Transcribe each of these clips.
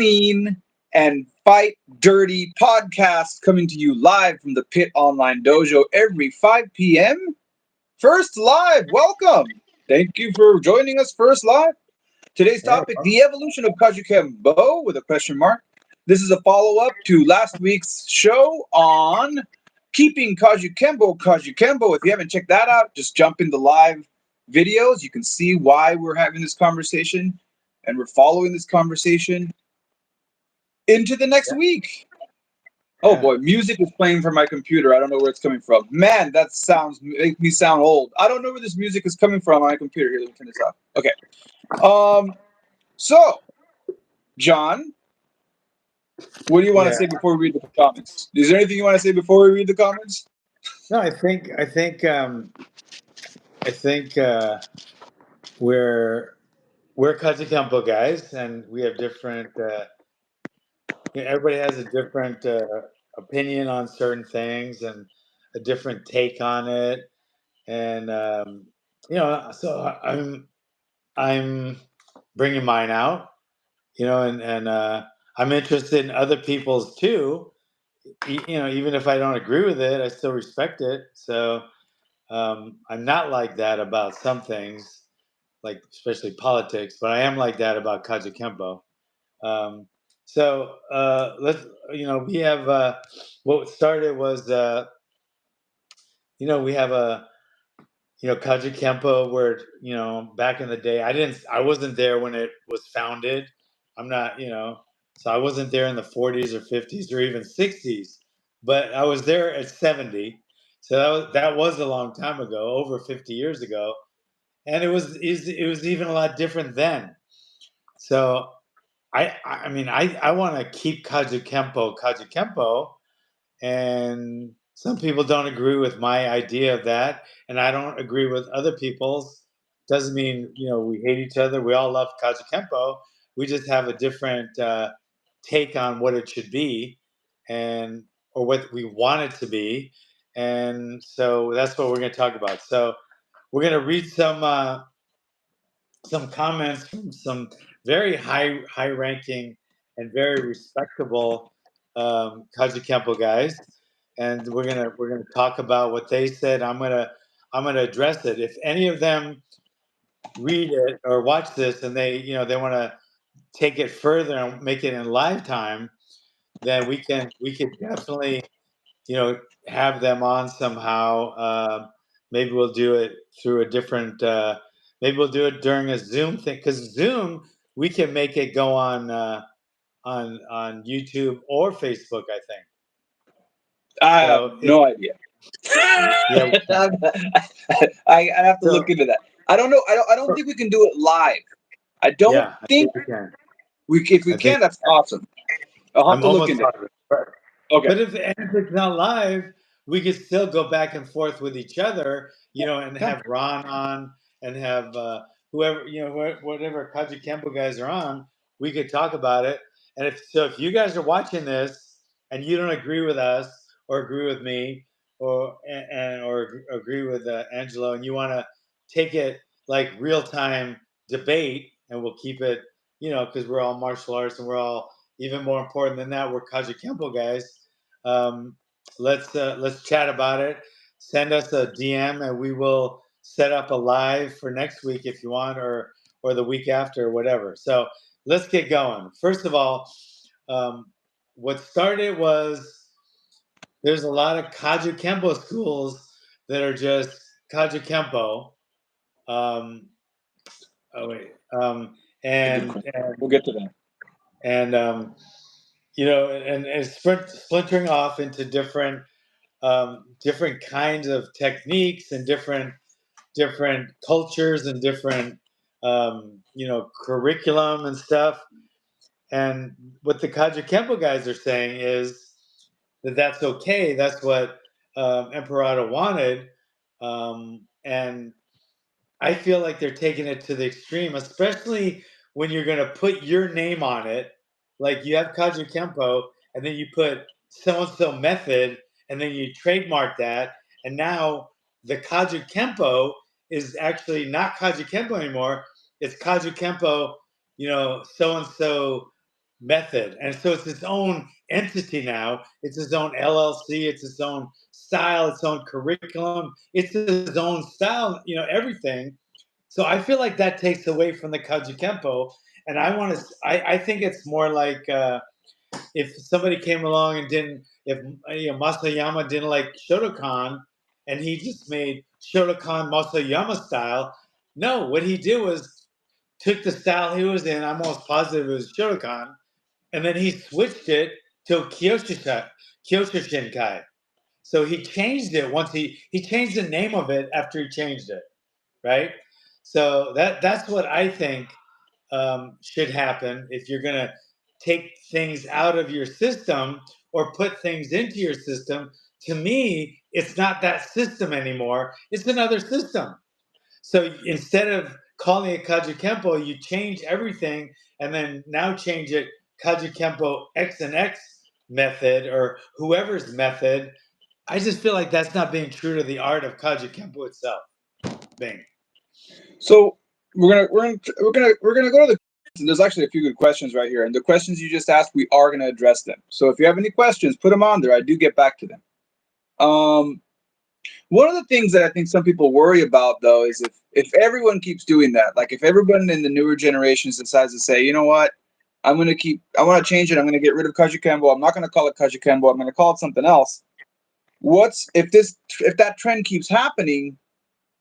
Clean and Fight Dirty podcast coming to you live from the Pit Online Dojo every 5 p.m. First Live, welcome. Thank you for joining us first live. Today's Yeah, topic, the evolution of Kajukembo with a question mark. This is a follow-up to last week's show on keeping Kajukembo. If you haven't checked that out, just jump in the live videos. You can see why we're having this conversation and we're following this conversation into the next week. Oh yeah. boy, music is playing from my computer. I don't know where it's coming from. Man, that sounds make me sound old. I don't know where this music is coming from on my computer. Here, let me turn this off. Okay. So, John, what do you want to Yeah. say before we read the comments? Is there anything you want to say before we read the comments? No, I think we're Kajukembo guys, and we have different. Everybody has a different opinion on certain things and a different take on it, and so I'm bringing mine out, and I'm interested in other people's too. Even if I don't agree with it, I still respect it. So I'm not like that about some things, like especially politics, but I am like that about Kajukembo. Um, let's, we have what started was, we have a, Kajukembo where, back in the day, I wasn't there when it was founded. I'm not, so I wasn't there in the 40s or 50s or even 60s, but I was there at 70. So that was a long time ago, over 50 years ago, and it was even a lot different then. So I want to keep Kajukempo, and some people don't agree with my idea of that, and I don't agree with other people's. Doesn't mean we hate each other. We all love Kajukempo. We just have a different take on what it should be, and or what we want it to be, and so that's what we're going to talk about. So we're going to read some comments from some very high ranking and very respectable Kajukempo guys, and we're gonna talk about what they said. I'm gonna address it. If any of them read it or watch this and they want to take it further and make it in live time, then we can definitely have them on somehow. Maybe we'll do it through a different. Maybe we'll do it during a Zoom thing, because Zoom we can make it go on YouTube or Facebook, I think. I have So no idea. yeah, we can. I have to look So into that. I don't know. I don't think we can do it live. I don't yeah, I think think we can. if we I think can, that's awesome. I'll have I'm to look almost into it. positive. Okay. But if it's not live, we could still go back and forth with each other, and Yeah. have Ron on and have whoever, whatever Kajukembo guys are on, we could talk about it. And if you guys are watching this and you don't agree with us or agree with me or agree with Angelo, and you want to take it like real time debate, and we'll keep it, because we're all martial arts and we're all, even more important than that, we're Kajukembo guys. Um, let's chat about it. Send us a DM, and we will set up a live for next week if you want, or the week after, or whatever. So let's get going. First of all, what started was there's a lot of Kajukembo schools that are just Kajukembo. Um, oh wait, That's a good and question. and We'll get to that. and and splintering off into different kinds of techniques and different cultures and different curriculum and stuff. And what the Kajukembo guys are saying is that that's okay. That's what Emperata wanted, and I feel like they're taking it to the extreme, especially when you're going to put your name on it. Like you have Kajukembo, and then you put so and so method, and then you trademark that, and now the Kajukembo is actually not Kajukembo anymore. It's Kajukembo, so and so method. And so it's its own entity now. It's its own LLC. It's its own style, its own curriculum. It's its own style, everything. So I feel like that takes away from the Kajukembo. And I think it's more like if somebody came along and if Masayama didn't like Shotokan and he just made Shotokan Masayama style. No, what he did was took the style he was in. I'm almost positive it was Shotokan, and then he switched it to Kyosho Shinkai. So he changed it once he changed the name of it after he changed it, right? So that's what I think should happen if you're gonna take things out of your system or put things into your system. To me, it's not that system anymore. It's another system. So instead of calling it Kajukembo, you change everything and then now change it Kajukembo X and X method or whoever's method. I just feel like that's not being true to the art of Kajukembo itself. Bing. So we're gonna go to the. There's actually a few good questions right here, and the questions you just asked, we are gonna address them. So if you have any questions, put them on there. I do get back to them. Um, One of the things that I think some people worry about, though, is if everyone keeps doing that, like if everyone in the newer generations decides to say, you know what, I want to change it. I'm going to get rid of Kajukembo. I'm not going to call it Kajukembo. I'm going to call it something else. If that trend keeps happening,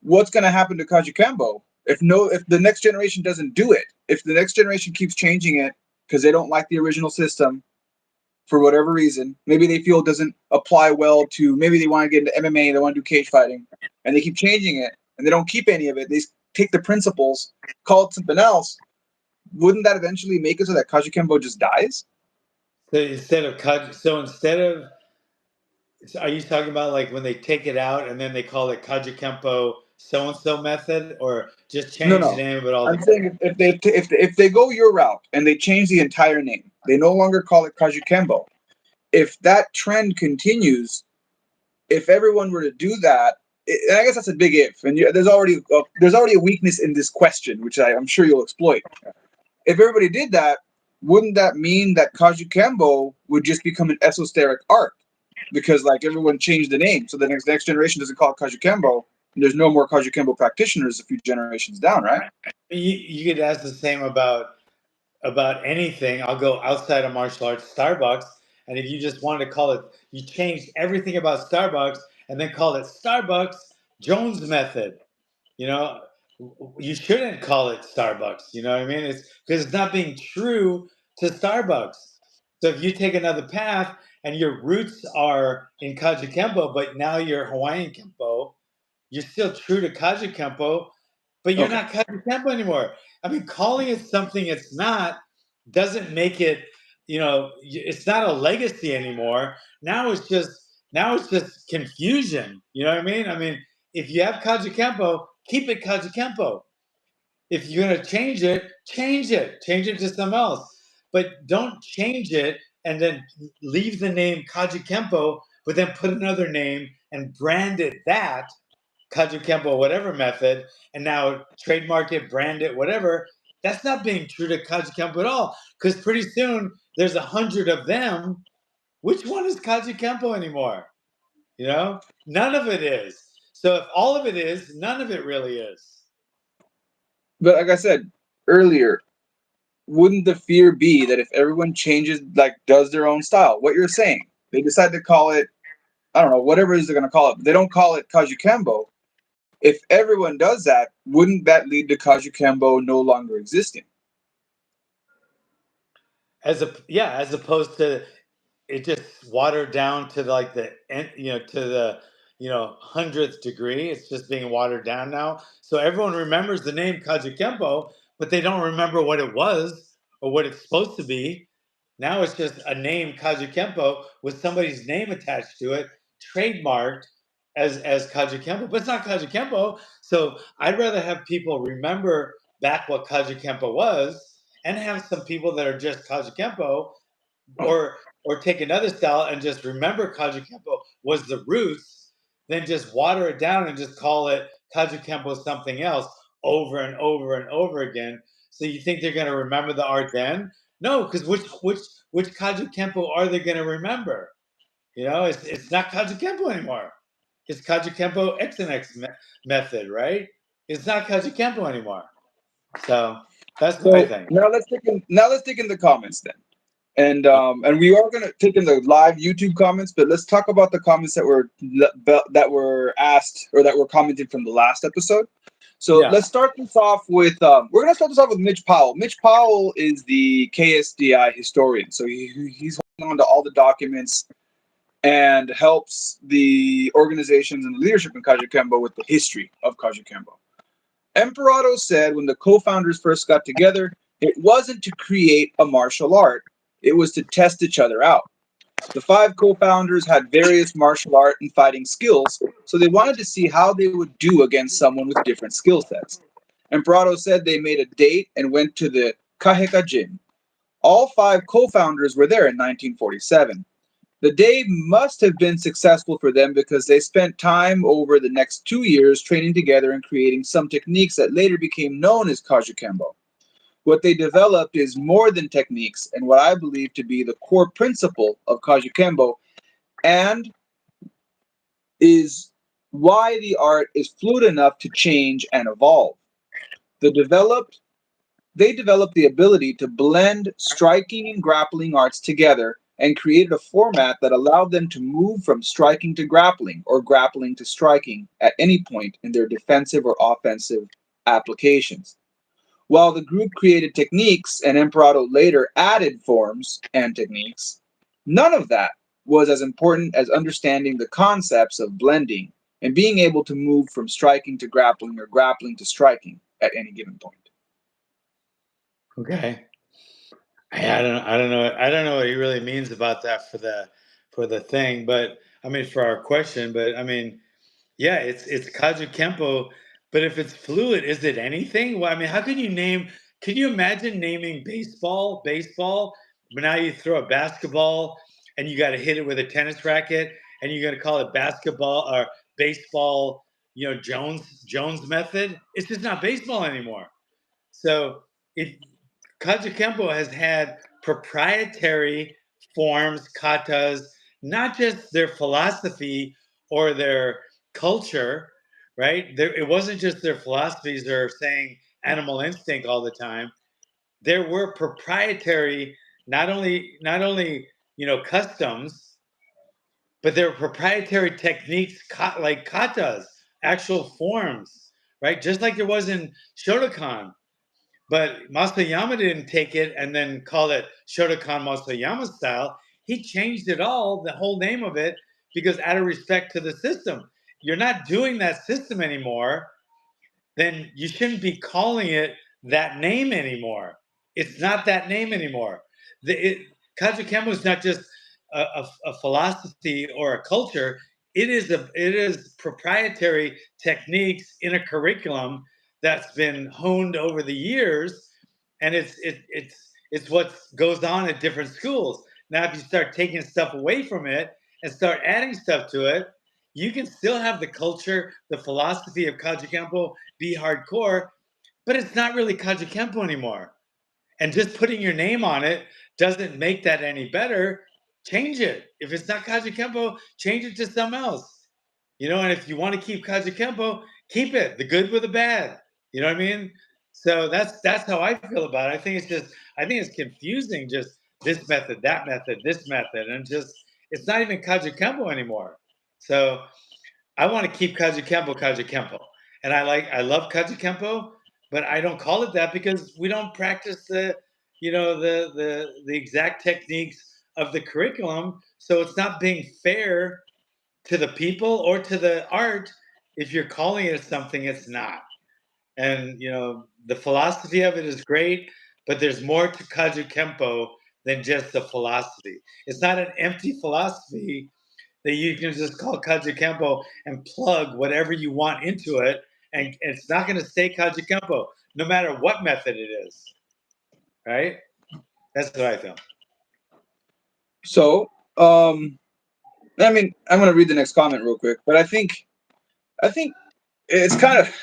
what's going to happen to Kajukembo? If the next generation doesn't do it, if the next generation keeps changing it because they don't like the original system, for whatever reason. Maybe they feel it doesn't apply well to, maybe they want to get into MMA, they want to do cage fighting, and they keep changing it, and they don't keep any of it. They take the principles, call it something else. Wouldn't that eventually make it so that Kajukembo just dies? So instead of, are you talking about like when they take it out and then they call it Kajukembo so and so method, or just No, change the no. name of it I'm altogether? saying if they go your route and they change the entire name, they no longer call it Kajukembo. If that trend continues, if everyone were to do that, I guess that's a big if, and there's already a weakness in this question, which I'm sure you'll exploit. If everybody did that, wouldn't that mean that Kajukembo would just become an esoteric art? Because like everyone changed the name, so the next generation doesn't call it Kajukembo, and there's no more Kajukembo practitioners a few generations down, right? You could ask the same about anything. I'll go outside of martial arts, Starbucks, and if you just wanted to call it, you changed everything about Starbucks and then call it Starbucks Jones method. You know, you shouldn't call it Starbucks. You know what I mean? It's because it's not being true to Starbucks. So if you take another path and your roots are in Kajukembo, but now you're Hawaiian Kempo, you're still true to Kajukempo, but you're Okay. not Kajukembo anymore. I mean, calling it something it's not doesn't make it, it's not a legacy anymore. Now it's just confusion. You know what I mean? I mean, if you have Kajukembo, keep it Kajukembo. If you're gonna change it, change it. Change it to something else. But don't change it and then leave the name Kajukembo, but then put another name and brand it that Kajukembo, whatever method, and now trademark it, brand it, whatever. That's not being true to Kajukembo at all. Because pretty soon there's 100 of them. Which one is Kajukembo anymore? None of it is. So if all of it is, none of it really is. But like I said earlier, wouldn't the fear be that if everyone changes, like does their own style, what you're saying, they decide to call it, I don't know, whatever it is they're going to call it, but they don't call it Kajukembo. If everyone does that, wouldn't that lead to Kajukembo no longer existing? As opposed to it just watered down to like the 100th degree. It's just being watered down now. So everyone remembers the name Kajukembo, but they don't remember what it was or what it's supposed to be. Now it's just a name Kajukembo with somebody's name attached to it, trademarked as Kajukembo, but it's not Kajukembo. So I'd rather have people remember back what Kajukembo was and have some people that are just Kajukembo, or take another style and just remember Kajukembo was the roots, then just water it down and just call it Kajukembo something else over and over and over again. So you think they're going to remember the art then? No, because which Kajukembo are they going to remember? It's not Kajukembo anymore. It's Kajukembo X and X method, right? It's not Kajukembo anymore. So that's my So thing. now let's take in the comments then. And we are gonna take in the live YouTube comments, but let's talk about the comments that were asked or that were commented from the last episode. So Yeah. let's start this off with we're gonna start this off with Mitch Powell. Mitch Powell is the KSDI historian, so he's holding on to all the documents and helps the organizations and the leadership in Kajukembo with the history of Kajukembo. Emperado said when the co-founders first got together, it wasn't to create a martial art, it was to test each other out. The 5 co-founders had various martial art and fighting skills, so they wanted to see how they would do against someone with different skill sets. Emperado said they made a date and went to the Kaheka Gym. All 5 co-founders were there in 1947. The day must have been successful for them because they spent time over the next 2 years training together and creating some techniques that later became known as Kajukembo. What they developed is more than techniques and what I believe to be the core principle of Kajukembo, and is why the art is fluid enough to change and evolve. The developed They developed the ability to blend striking and grappling arts together and created a format that allowed them to move from striking to grappling or grappling to striking at any point in their defensive or offensive applications. While the group created techniques and Emperado later added forms and techniques, none of that was as important as understanding the concepts of blending and being able to move from striking to grappling or grappling to striking at any given point. Okay. I don't know what he really means about that for the thing, but I mean for our question, but I mean, yeah, it's Kajukembo, but if it's fluid, is it anything? Well, I mean, how can you name? Can you imagine naming baseball, but now you throw a basketball and you got to hit it with a tennis racket, and you're gonna call it basketball or baseball? Jones method. It's just not baseball anymore. So it Kajukembo has had proprietary forms, katas, not just their philosophy or their culture, right? It wasn't just their philosophies or saying animal instinct all the time. There were proprietary, not only customs, but there were proprietary techniques like katas, actual forms, right? Just like there was in Shotokan, but Masayama didn't take it and then call it Shotokan Masayama style. He changed it all, the whole name of it, because out of respect to the system. You're not doing that system anymore, then you shouldn't be calling it that name anymore. It's not that name anymore. Kajukembo is not just a philosophy or a culture. It is proprietary techniques in a curriculum that's been honed over the years, and it's what goes on at different schools. Now, if you start taking stuff away from it and start adding stuff to it, you can still have the culture, the philosophy of Kajukembo be hardcore, but it's not really Kajukembo anymore. And just putting your name on it doesn't make that any better. Change it. If it's not Kajukembo, change it to something else. And if you want to keep Kajukembo, keep it. The good with the bad. You know what I mean? So that's how I feel about it. I think it's confusing, just this method, that method, this method, and just it's not even Kajukembo anymore. So I want to keep Kajukembo. And I love Kajukembo, but I don't call it that because we don't practice the exact techniques of the curriculum. So it's not being fair to the people or to the art if you're calling it something it's not. And the philosophy of it is great, but there's more to Kajukembo than just the philosophy. It's not an empty philosophy that you can just call Kajukembo and plug whatever you want into it, and it's not going to stay Kajukembo, no matter what method it is. Right? That's what I feel. So, I mean, I'm gonna read the next comment real quick, but I think it's kind of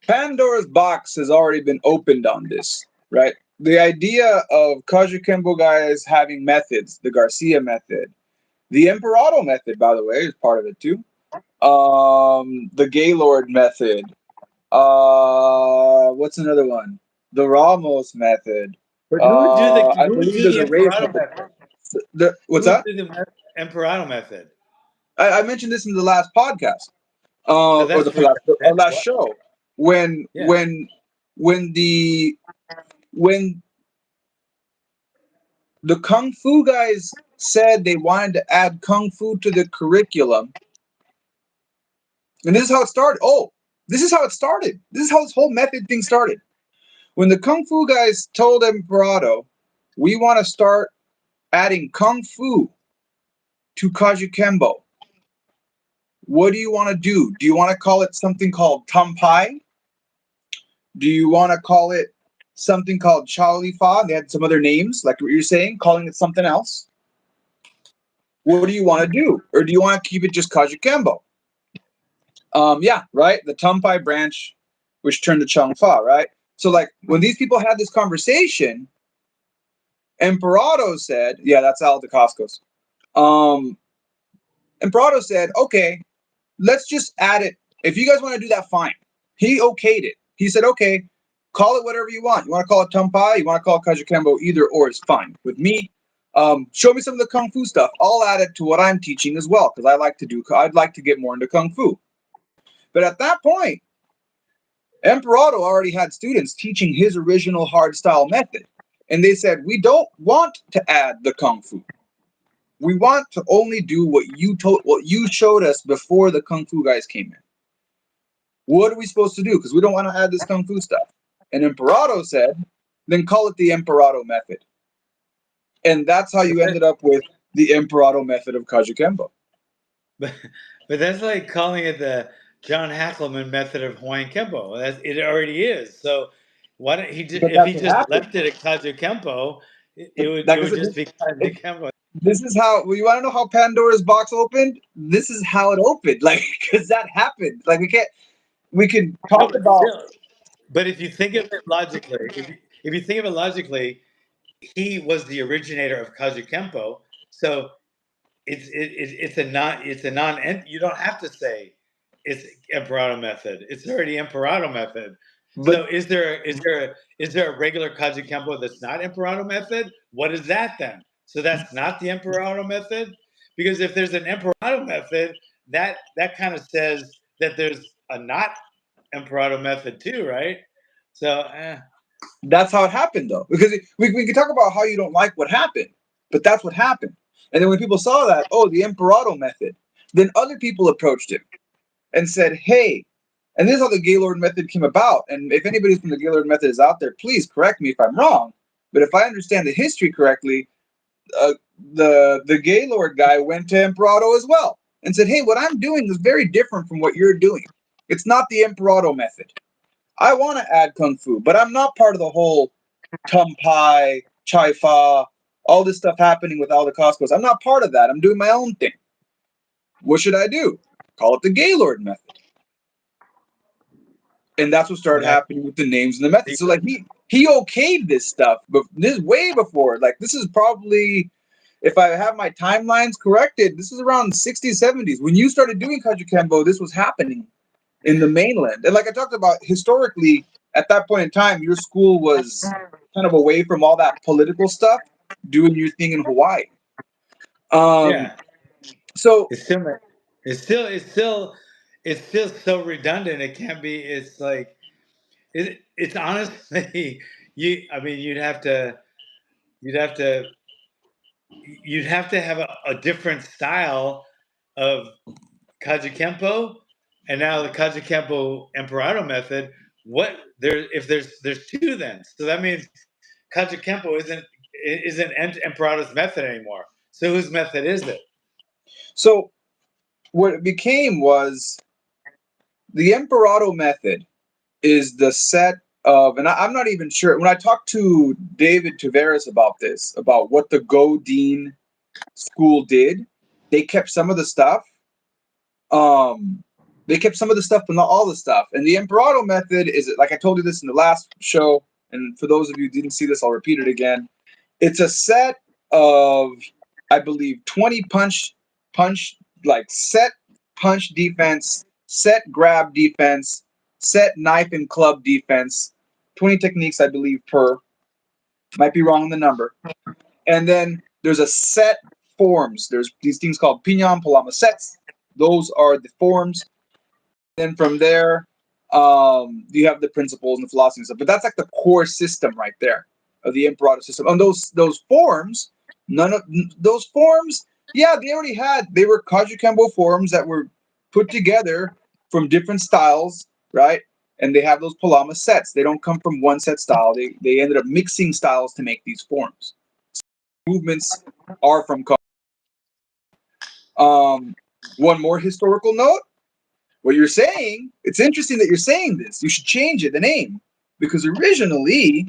Pandora's box has already been opened on this, right? the idea of Kajukembo guys having methods, the Garcia method, the Emperado method, by the way, is part of it too. The Gaylord method. What's another one? The Ramos method. But who would do I who would believe do there's the a Reyes Emperado method. method? What's Who would that? do the Emperado method? I mentioned this in the last podcast, So or that's the last, last what? show, when Yeah. when the when the kung fu guys said they wanted to add kung fu to the curriculum, and this is how it started. Oh, this is how it started. This is how this whole method thing started. When the kung fu guys told Emperado, we want to start adding kung fu to Kajukembo. What do you want to do? Do you want to call it something called Tampai? Do you want to call it something called Charlie Fa? They had some other names, like what you're saying, calling it something else. What do you want to do? Or do you want to keep it just Kajukembo? Yeah, right? The Tampai branch, which turned to Chung Fa, right? So, like, when these people had this conversation, Emperado said, yeah, that's Al DeCoscos. Emperado said, okay, let's just add it. If you guys want to do that, fine. He okayed it. He said, okay, call it whatever you want. You want to call it Tumpai? You want to call it Kajukembo? Either or is fine with me. Show me some of the kung fu stuff. I'll add it to what I'm teaching as well because I'd like to get more into kung fu. But at that point, Emperado already had students teaching his original hard style method, and they said, we don't want to add the kung fu. We want to only do what you showed us before the kung fu guys came in. What are we supposed to do? Because we don't want to add this kung fu stuff. And Emperado said, then call it the Emperado method. And that's how you ended up with the Emperado method of Kajukembo. But that's like calling it the John Hackleman method of Hawaiian Kempo. It already is. So why don't he just But if that's he what just happened. left it at Kajukempo, But it would just be Kajukempo. this is how, well, you want to know how Pandora's box opened? This is how it opened. Like, because that happened. Like, we can No, talk but about. still. But if you think of it logically, if you think of it logically, he was the originator of Kajukempo. So it's a non you don't have to say it's Emperado method. It's already Emperado method. But So is there a regular Kajukembo that's not Emperado method? What is that then? So that's not the Emperado method? Because if there's an Emperado method, that kind of says that there's a not Emperado method too, right? So that's how it happened, though. Because we can talk about how you don't like what happened, but that's what happened. And then when people saw that, oh, the Emperado method, then other people approached him and said, hey, and this is how the Gaylord method came about. And if anybody from the Gaylord method is out there, please correct me if I'm wrong. But if I understand the history correctly, the Gaylord guy went to Emperado as well and said, hey, what I'm doing is very different from what you're doing. It's not the Emperado method. I want to add Kung Fu, but I'm not part of the whole Tum Pai, Chai Fa, all this stuff happening with all the Costco's. I'm not part of that. I'm doing my own thing. What should I do? Call it the Gaylord method. And that's what started yeah, happening with the names and the methods. So like he okayed this stuff, but this is way before. Like this is probably, if I have my timelines corrected, this is around 60s, 70s. When you started doing Kajukembo, this was happening in the mainland. And like I talked about, historically, at that point in time, your school was kind of away from all that political stuff, doing your thing in Hawaii. yeah. So It's still it's still so redundant. It can't be. It's like it's honestly you. I mean, you'd have to you'd have to have a different style of Kajukempo, and now the Kajukempo Emperado method. What there? If there's two, then so that means Kajukempo isn't Emperado's method anymore. So whose method is it? so what it became was the Emperado method is the set of, and I'm not even sure. When I talked to David Tavares about this, about what the Godine school did, they kept some of the stuff. They kept some of the stuff, but not all the stuff. And the Emperado method is, like I told you this in the last show, and for those of you who didn't see this, I'll repeat it again. It's a set of, I believe, 20 punch, like set punch defense, set grab defense, set knife and club defense. 20 techniques, I believe, per. Might be wrong in the number. And then there's a set forms. There's these things called Pinyan Palama sets. Those are the forms. Then from there, you have the principles and the philosophy and stuff. But that's like the core system right there of the imperative system. And those forms, none of those forms, yeah, they were Kajukembo forms that were put together from different styles, right? And they have those Palama sets. They don't come from one set style. They ended up mixing styles to make these forms. Movements are from. One more historical note. What you're saying, it's interesting that you're saying this. You should change it, the name, because originally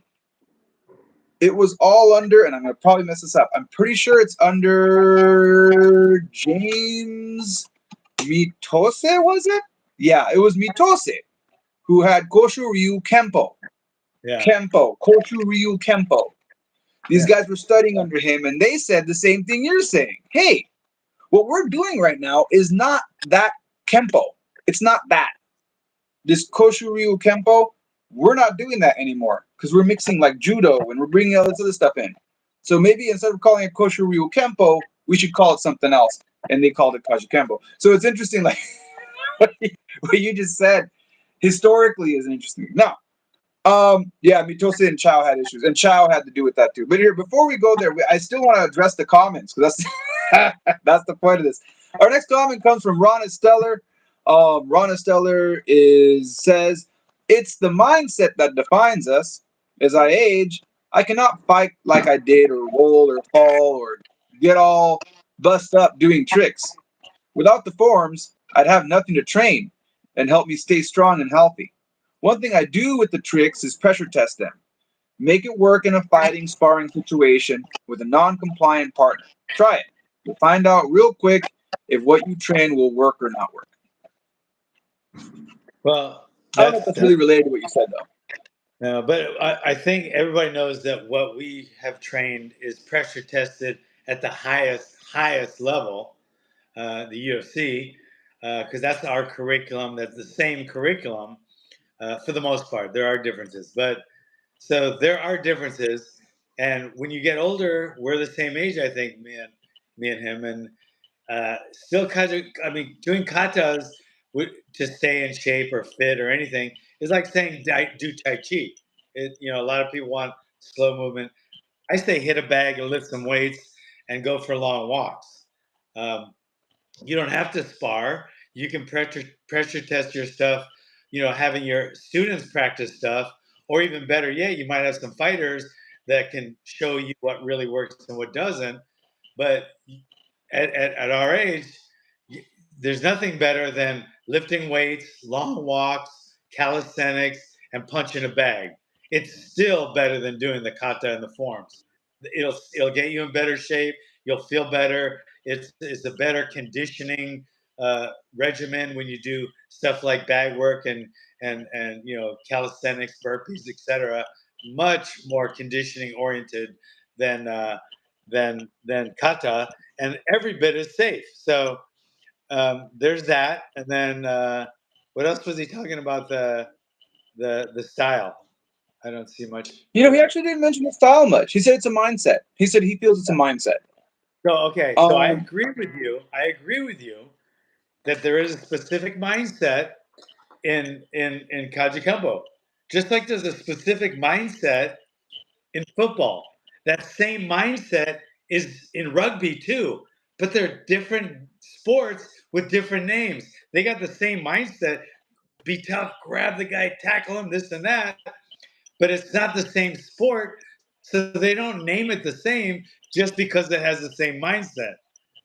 it was all under, and I'm going to probably mess this up. I'm pretty sure it's under James Mitose, was it? Yeah, it was Mitose who had Koshu Ryu Kempo. Yeah. Kempo, Koshu Ryu Kempo. These Yeah. guys were studying under him, and they said the same thing you're saying. Hey, what we're doing right now is not that Kempo. It's not that. This Koshu Ryu Kempo, we're not doing that anymore because we're mixing like judo and we're bringing all this other stuff in. So maybe instead of calling it Koshu Ryu Kempo, we should call it something else. And they called it Kajukembo. So it's interesting, like what you just said historically is interesting. Now, yeah, Mitose and Chow had issues, and Chow had to do with that too. But here, before we go there, I still want to address the comments because that's that's the point of this. Our next comment comes from Ron Esteller. Ron Esteller says it's the mindset that defines us. As I age, I cannot fight like I did, or roll, or fall, or get all bust up doing tricks. Without the forms, I'd have nothing to train and help me stay strong and healthy. One thing I do with the tricks is pressure test them. Make it work in a fighting, sparring situation with a non-compliant partner. Try it. You'll find out real quick if what you train will work or not work. Well, I don't know if that's really related to what you said, though. no, but I think everybody knows that what we have trained is pressure tested at the highest level, the UFC, because that's our curriculum. That's the same curriculum for the most part. There are differences, but so there are differences. And when you get older, we're the same age, I think, me and him, and still doing katas to stay in shape or fit or anything is like saying do Tai Chi. A lot of people want slow movement. I say hit a bag and lift some weights and go for long walks. You don't have to spar. You can pressure test your stuff, having your students practice stuff, or even better yet, you might have some fighters that can show you what really works and what doesn't. But at our age, there's nothing better than lifting weights, long walks, calisthenics, and punching a bag. It's still better than doing the kata and the forms. It'll get you in better shape. You'll feel better. It's a better conditioning regimen when you do stuff like bag work and calisthenics, burpees, etc. Much more conditioning oriented than than kata, and every bit is safe. So there's that, and then what else was he talking about? The style. I don't see much. He actually didn't mention the style much. He said it's a mindset. He said he feels it's a mindset. So okay, so I agree with you. I agree with you that there is a specific mindset in Kajukembo, just like there's a specific mindset in football. That same mindset is in rugby too, but they're different sports with different names. They got the same mindset: be tough, grab the guy, tackle him, this and that. But it's not the same sport, so they don't name it the same just because it has the same mindset,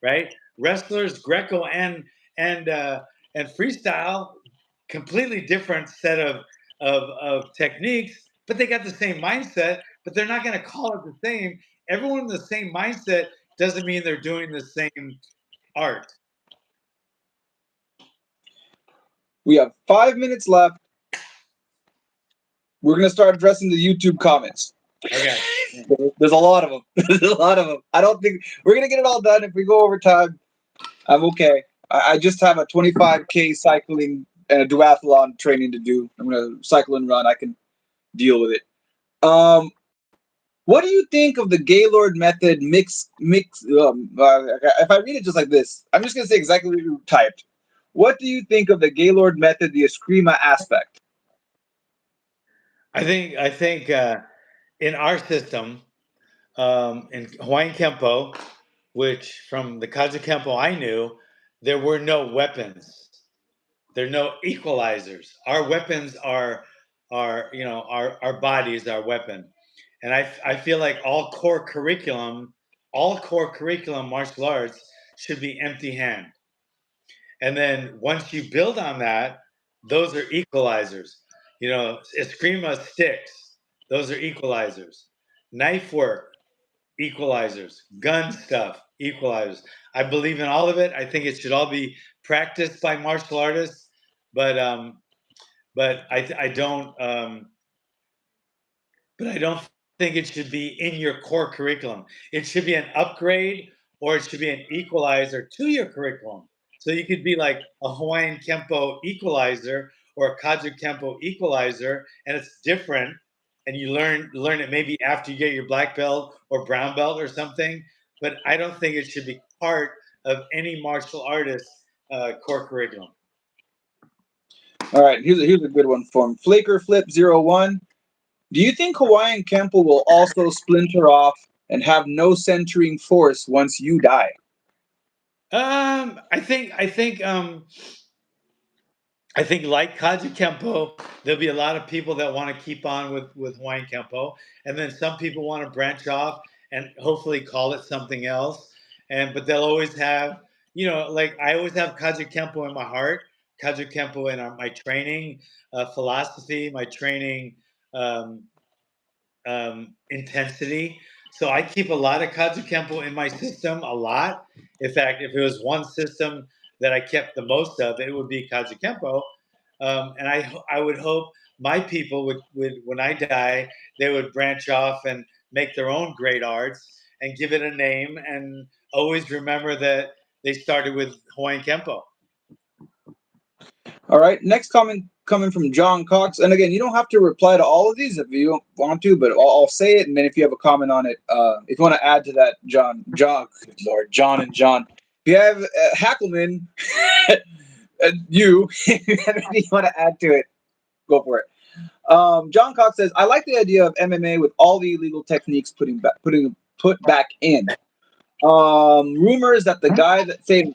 right? Wrestlers, Greco and freestyle, completely different set of techniques, but they got the same mindset. But they're not going to call it the same. Everyone in the same mindset doesn't mean they're doing the same art. We have 5 minutes left. we're gonna start addressing the YouTube comments. Okay. There's a lot of them. There's a lot of them. I don't think we're gonna get it all done. If we go over time, I'm okay. I just have a 25K cycling and a duathlon training to do. I'm gonna cycle and run. I can deal with it. What do you think of the Gaylord method mix? If I read it just like this, I'm just gonna say exactly what you typed. What do you think of the Gaylord method, the Eskrima aspect? I think in our system, in Hawaiian Kempo, which from the Kajukembo I knew, there were no weapons. There are no equalizers. Our weapons are our bodies, our weapon. And I feel like all core curriculum martial arts should be empty hand. And then once you build on that, those are equalizers. Eskrima sticks, those are equalizers. Knife work, equalizers. Gun stuff, equalizers. I believe in all of it. I think it should all be practiced by martial artists, but I don't think it should be in your core curriculum. It should be an upgrade or it should be an equalizer to your curriculum. So you could be like a Hawaiian Kempo equalizer or a Kajukembo equalizer, and it's different. And you learn it maybe after you get your black belt or brown belt or something. But I don't think it should be part of any martial artist core curriculum. All right, here's a good one from Flaker Flip 01. Do you think Hawaiian Kempo will also splinter off and have no centering force once you die? I think like Kaji Kempo, there'll be a lot of people that want to keep on with Hawaiian Kempo, and then some people want to branch off and hopefully call it something else. But they'll always have, like I always have Kaji Kempo in my heart, Kaji Kempo in my training philosophy, my training um, intensity. So I keep a lot of Kajukembo in my system, a lot. In fact, if it was one system that I kept the most of, it would be Kajukembo. And I would hope my people would when I die, they would branch off and make their own great arts and give it a name and always remember that they started with Hawaiian Kempo. All right, next comment coming from John Cox. And again, you don't have to reply to all of these if you don't want to, but I'll say it, and then if you have a comment on it, if you want to add to that, John, good Lord, John and John. If you have Hackelman, if you have anything you want to add to it, go for it. John Cox says, I like the idea of MMA with all the illegal techniques put back in. Rumors that the guy that same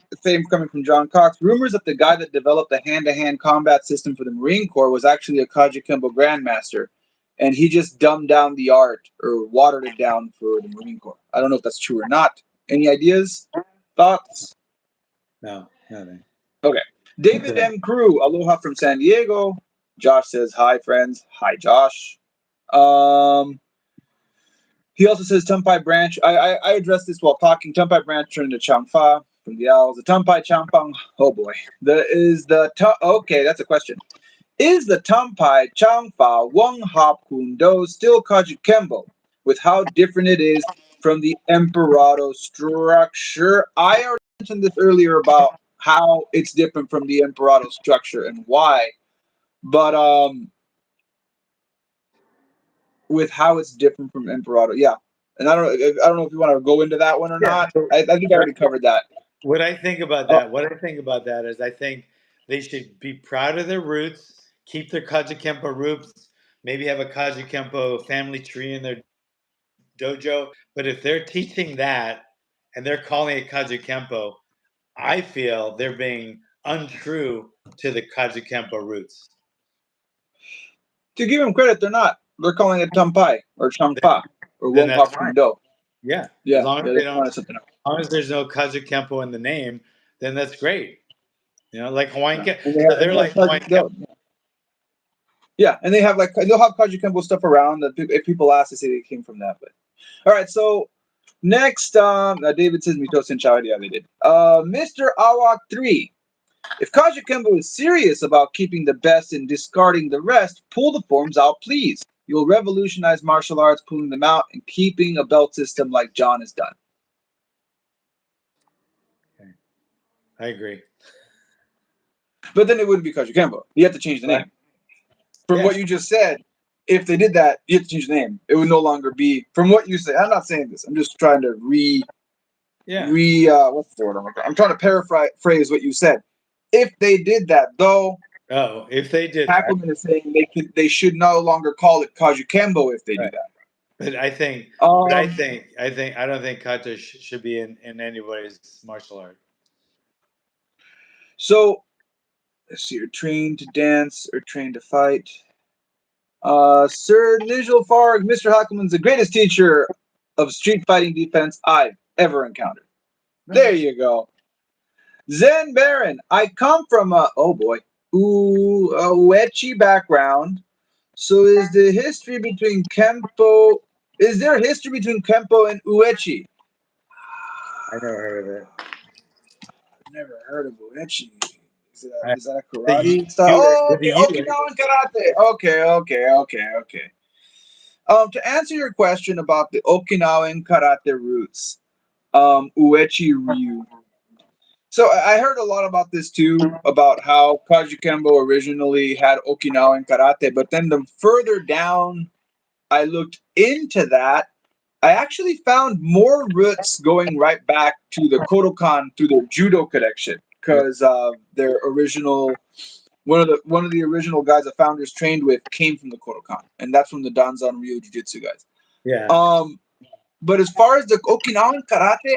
coming from John Cox. Rumors that the guy that developed the hand-to-hand combat system for the Marine Corps was actually a Kajukembo grandmaster, and he just dumbed down the art or watered it down for the Marine Corps. I don't know if that's true or not. Any ideas? Thoughts? No, nothing. Okay. David M. Crew, aloha from San Diego. Josh says hi, friends. Hi, Josh. He also says Tumpai Branch. I addressed this while talking. Tumpai Branch turned into Changfa from the Owls. The Tumpai Changfang. Oh boy. Okay, that's a question. Is the Tumpai Changfa Wang Hop Kundo still Kajukembo with how different it is from the Emperado structure? I already mentioned this earlier about how it's different from the Emperado structure and why. But with how it's different from Emperado. Yeah. And I don't know if you want to go into that one or not. I think I already covered that. What I think about that is I think they should be proud of their roots, keep their Kajukempo roots, maybe have a Kajukempo family tree in their dojo. But if they're teaching that and they're calling it Kajukempo, I feel they're being untrue to the Kajukempo roots. To give them credit, they're not. They're calling it Tumpai or Changpa or Then that's Wongpop fine. Kundo. Yeah. Yeah. As long as they don't, something else. as long as there's no Kajukempo in the name, then that's great. Like Hawaiian Kempo. So they're like Hawaiian Kempo. Yeah, and they'll have Kajukembo stuff around. That if people ask, they say they came from that. But all right, so next, David says Mito Senchao. Yeah, they did. Mr. Awak 3. If Kajukembo is serious about keeping the best and discarding the rest, pull the forms out, please. You'll revolutionize martial arts, pulling them out and keeping a belt system like John has done. Okay. I agree. But then it wouldn't be Kajukembo. You have to change the Right. name. From Yeah. what you just said, if they did that, you have to change the name. It would no longer be, from what you say, I'm not saying this. I'm just trying to what's the word I'm trying to paraphrase what you said. If they did that, though, Oh, if they did that. Hackleman is saying they should no longer call it Kajukembo if they do Right. that. But I think, Um, I don't think kata should be in anybody's martial art. so let's see, you're trained to dance or trained to fight. Sir Nigel Farg, Mr. Hackleman's the greatest teacher of street fighting defense I've ever encountered. There you go. Zen Baron, I come from a Uechi background. So is there history between Kempo and Uechi? I never heard of it. I've never heard of Uechi. I, Is that a the karate style? Oh, with the okay, U. Okinawan karate. Okay. To answer your question about the Okinawan karate roots, Uechi Ryu. So I heard a lot about this too, about how Kajukembo originally had Okinawan karate, but then the further down I looked into that, I actually found more roots going right back to the Kodokan through the judo connection, because their original one of the original guys the founders trained with came from the Kodokan, and that's from the Danzan Ryu Jiu-Jitsu guys. Yeah. But as far as the Okinawan karate,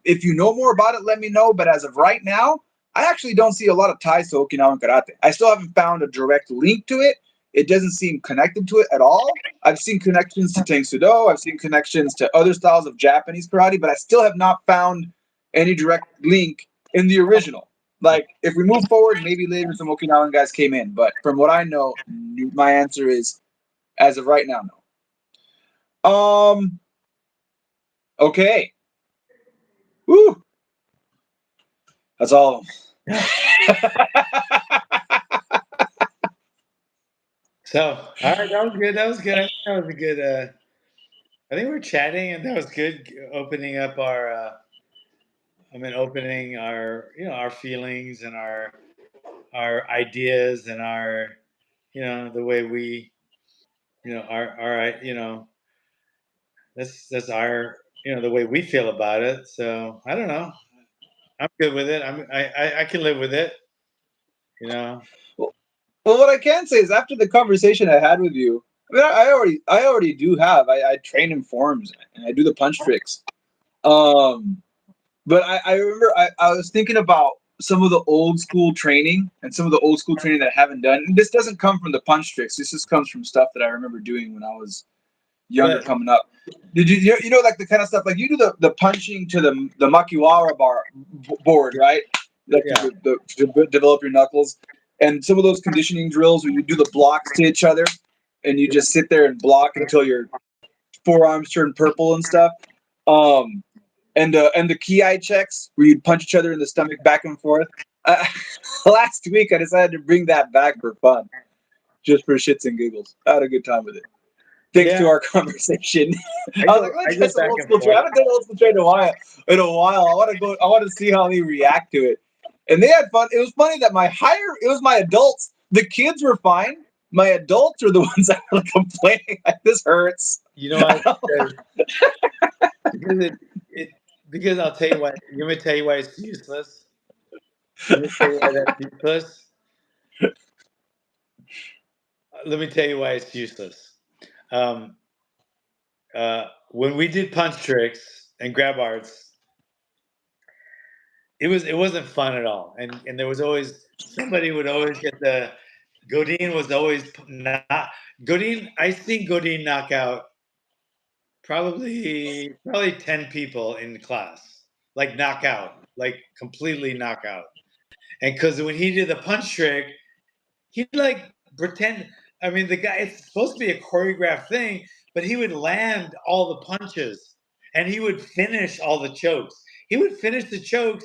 if you know more about it, let me know. But as of right now, I actually don't see a lot of ties to Okinawan karate. I still haven't found a direct link to it. It doesn't seem connected to it at all. I've seen connections to Tang Sudo. I've seen connections to other styles of Japanese karate, but I still have not found any direct link in the original. Like, if we move forward, maybe later some Okinawan guys came in. But from what I know, my answer is, as of right now, no. Okay. Woo. That's all of them. So, all right, that was good. That was good. I think that was a good. I think we're chatting, and that was good. Opening up our, opening our, our feelings and our ideas and our, the way we, our, that's our, the way we feel about it. So I don't know. I'm good with it. I can live with it. You know. Well, what I can say is after the conversation I had with you, I mean, I already do have. I train in forms and I do the punch tricks. Um, but I remember I was thinking about some of the old school training and some of the old school training that I haven't done. And this doesn't come from the punch tricks. This just comes from stuff that I remember doing when I was younger, But coming up. Did you know like the kind of stuff like you do the punching to the makiwara board, right? Like yeah, to develop your knuckles, and some of those conditioning drills where you do the blocks to each other, and you just sit there and block until your forearms turn purple and stuff. Um, and the ki checks where you punch each other in the stomach back and forth. Uh, Last week I decided to bring that back for fun, just for shits and giggles. I had a good time with it. Thanks to yeah. our conversation. I I was go like, let I me try go some back old and school trade. forth. I haven't done old school trade in a while. I want to go. I want to see how they react to it. And they had fun. It was funny that it was my adults. The kids were fine. My adults are the ones that were complaining. Like, this hurts. You know what? Because it because I'll tell you why. Let me tell you why it's useless. Let me tell you why that's useless. Let me tell you why it's useless. Um, when we did punch tricks and grab arts, it wasn't fun at all, and there was always somebody would always get the Godin was always not Godin. I seen Godin knock out probably 10 people in class, like knockout, like completely knockout. And because when he did the punch trick, he like pretend. I mean, the guy, it's supposed to be a choreographed thing, but he would land all the punches and he would finish all the chokes. He would finish the chokes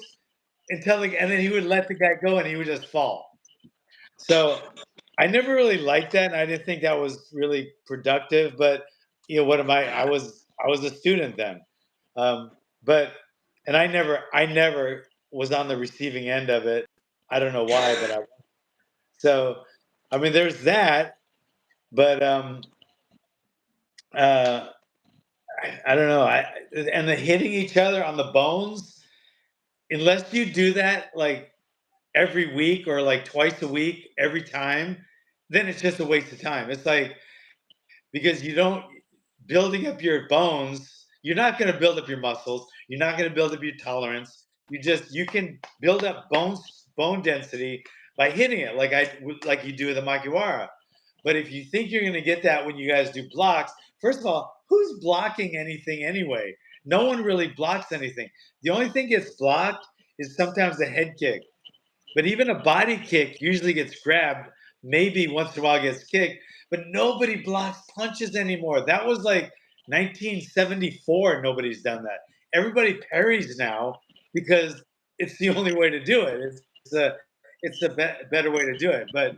and then he would let the guy go and he would just fall. So I never really liked that, and I didn't think that was really productive. But what am I? I was a student then, um, but and I never was on the receiving end of it. I don't know why, but so I mean, there's that. But uh, I don't know. And the hitting each other on the bones, unless you do that like every week or like twice a week every time, then it's just a waste of time. It's like because you don't building up your bones, you're not going to build up your muscles, you're not going to build up your tolerance. You can build up bone density by hitting it like you do with the makiwara. But if you think you're going to get that when you guys do blocks, first of all, who's blocking anything anyway? No one really blocks anything. The only thing gets blocked is sometimes a head kick. But even a body kick usually gets grabbed, maybe once in a while gets kicked, but nobody blocks punches anymore. That was like 1974. Nobody's done that. Everybody parries now because it's the only way to do it. It's a better way to do it. But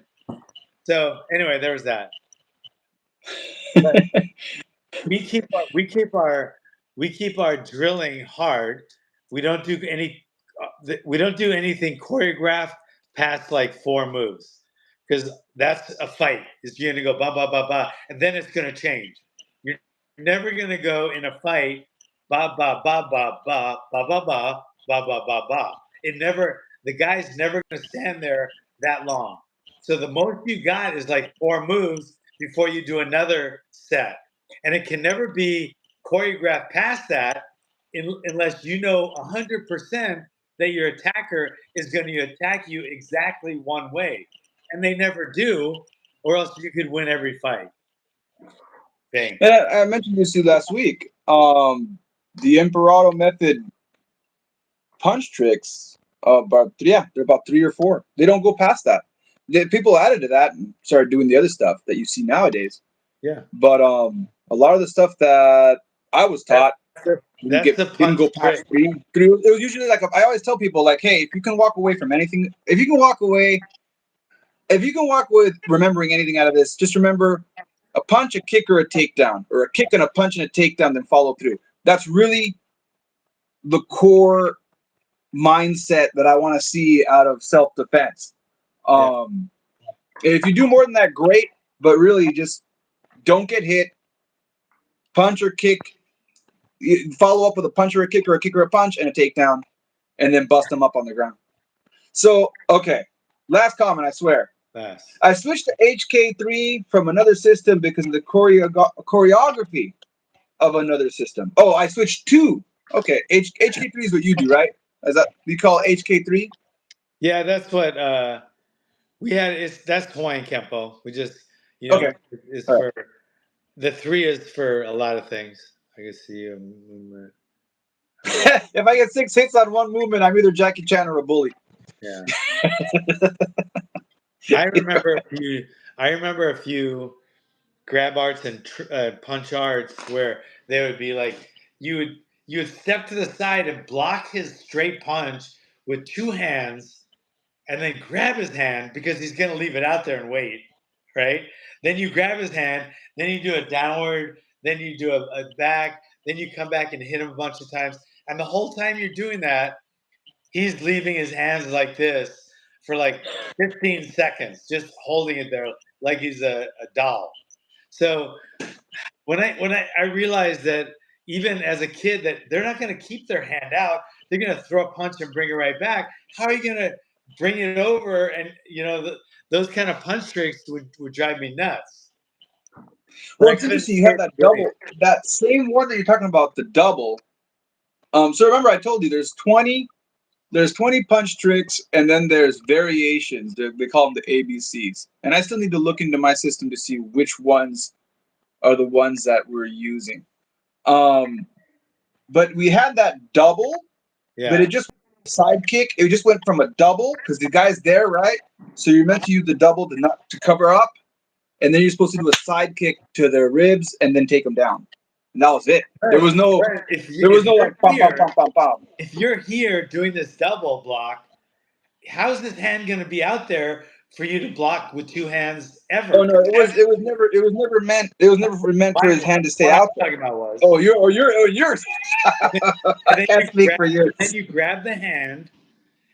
so anyway, there was that. But we keep our drilling hard. We don't do anything choreographed past like 4 moves because that's a fight. It's you're gonna go ba ba ba ba, and then it's gonna change. You're never gonna go in a fight ba ba ba ba ba ba ba ba ba ba ba ba. It never. The guy's never gonna stand there that long. So the most you got is like 4 moves before you do another set, and it can never be choreographed past that unless you know 100% that your attacker is going to attack you exactly one way, and they never do, or else you could win every fight. Thing. And I mentioned this to you last week. The Emperado method punch tricks, they're about 3 or 4. They don't go past that. People added to that and started doing the other stuff that you see nowadays. Yeah, But a lot of the stuff that I was taught that's the didn't punch go past trick. 3. It was usually like I always tell people like, hey, if you can walk away from anything, if you can walk away with remembering anything out of this, just remember a punch, a kick, or a takedown, or a kick and a punch and a takedown, then follow through. That's really the core mindset that I want to see out of self-defense. Yeah. If you do more than that, great, but really just don't get hit. Punch or kick, follow up with a punch or a kick or a punch and a takedown, and then bust them up on the ground. So, okay, last comment, I swear. Yes. I switched to HK3 from another system because of the choreography of another system. Oh, I switched to. Okay, HK3 is what you do, right? Is that you call HK3? Yeah, that's what we had. That's Hawaiian Kempo. We just Okay, it's all right. for the 3 is for a lot of things. I can see a movement. If I get 6 hits on one movement, I'm either Jackie Chan or a bully. Yeah. I remember a few grab arts and punch arts where they would be like you would step to the side and block his straight punch with 2 hands, and then grab his hand because he's gonna leave it out there and wait, right? Then you grab his hand, then you do a downward, then you do a back, then you come back and hit him a bunch of times, and the whole time you're doing that, he's leaving his hands like this for like 15 seconds, just holding it there like he's a doll. So when I realized that even as a kid that they're not going to keep their hand out, they're going to throw a punch and bring it right back. How are you going to bring it over? And those kind of punch tricks would drive me nuts. Well, it's interesting. You have that double, that same one that you're talking about, the double. So remember, I told you there's 20 punch tricks, and then there's variations. They call them the ABCs. And I still need to look into my system to see which ones are the ones that we're using. But we had that double, but it just side kick. It just went from a double because the guy's there, right? So you're meant to use the double to cover up, and then you're supposed to do a side kick to their ribs and then take them down. and that was it. There was no Right. If like pom pom pom pom pom. if you're here doing this double block, how's this hand going to be out there for you to block with two hands ever? Oh no, it was never meant for his hand to stay What I'm out there. talking about was, Oh, yours. I can't speak for yours. then you grab the hand,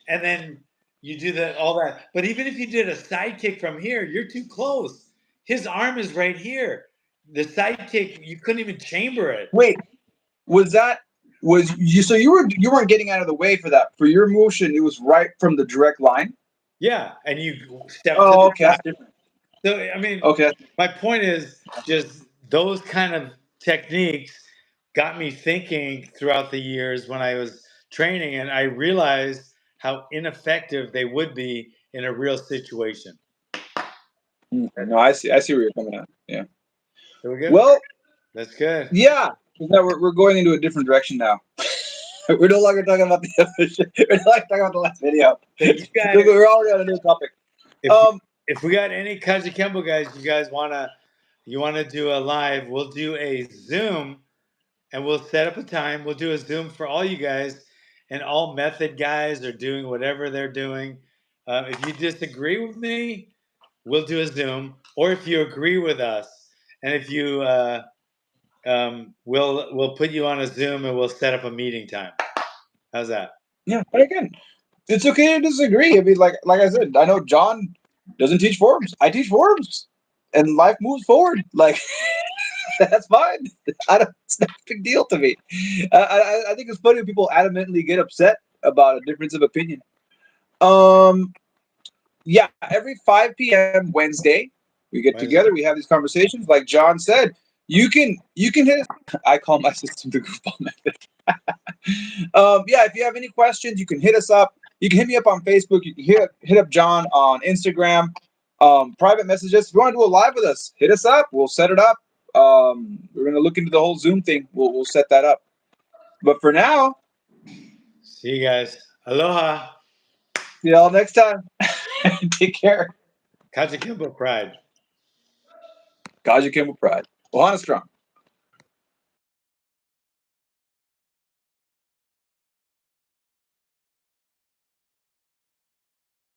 and then you do all that. But even if you did a side kick from here, you're too close. His arm is right here. The side kick, you couldn't even chamber it. Wait, was you? So you weren't getting out of the way for that. For your motion, it was right from the direct line. Yeah, and you step to Oh, the okay, that's different. So I mean, Okay, my point is just those kind of techniques got me thinking throughout the years when I was training, and I realized how ineffective they would be in a real situation. no, I see where you're coming at. Yeah. So we're good. Well, That's good. yeah. Now we're going into a different direction now. We're no longer talking about the other shit. We're not talking about the last video. So you guys, We're already on a new topic. if we got any Kajukembo guys, you guys wanna do a live, we'll do a Zoom, and we'll set up a time. We'll do a Zoom for all you guys, and all method guys are doing whatever they're doing. If you disagree with me, we'll do a Zoom, or if you agree with us, and if you we'll put you on a Zoom and we'll set up a meeting time. How's that? Yeah, but again, it's okay to disagree. I mean, like I said, I know John doesn't teach forms. I teach forms, and life moves forward. Like that's fine. It's not a big deal to me. I think it's funny when people adamantly get upset about a difference of opinion. Yeah, every 5 p.m. Wednesday, we get together. We have these conversations. Like John said, you can hit us. I call my system the goofball method. Yeah, if you have any questions, you can hit us up. You can hit me up on Facebook. You can hit up John on Instagram. Private messages. If you want to do a live with us, hit us up. We'll set it up. We're gonna look into the whole Zoom thing. We'll set that up. But for now, see you guys. Aloha. see y'all next time. Take care. Kajukembo pride. Kajukembo pride. Ohana strong.